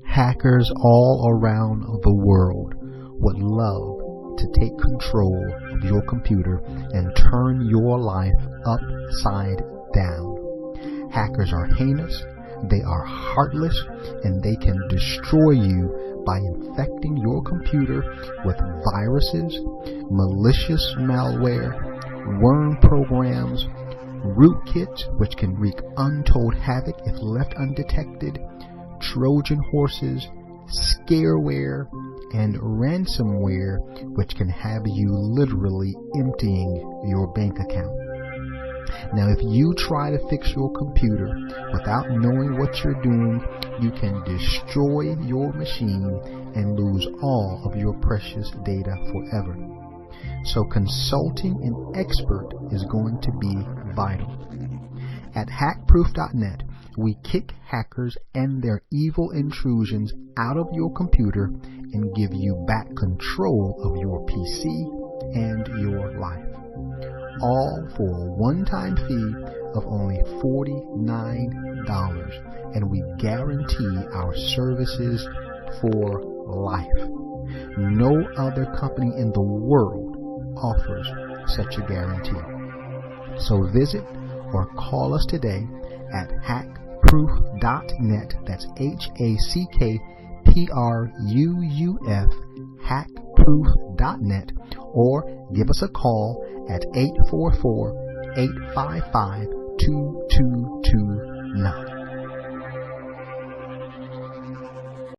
Hackers all around the world would love to take control of your computer and turn your life upside down. Hackers are heinous, they are heartless, and they can destroy you by infecting your computer with viruses, malicious malware, worm programs, rootkits which can wreak untold havoc if left undetected, Trojan horses, scareware, and ransomware which can have you literally emptying your bank account. Now, if you try to fix your computer without knowing what you're doing, you can destroy your machine and lose all of your precious data forever. So consulting an expert is going to be vital. At hackproof.net, we kick hackers and their evil intrusions out of your computer and give you back control of your PC and your life. All for a one-time fee of only $49, and we guarantee our services for life. No other company in the world offers such a guarantee. So visit or call us today at hackproof.net. That's HACKPRUUF, hackproof.net, or give us a call at 844-855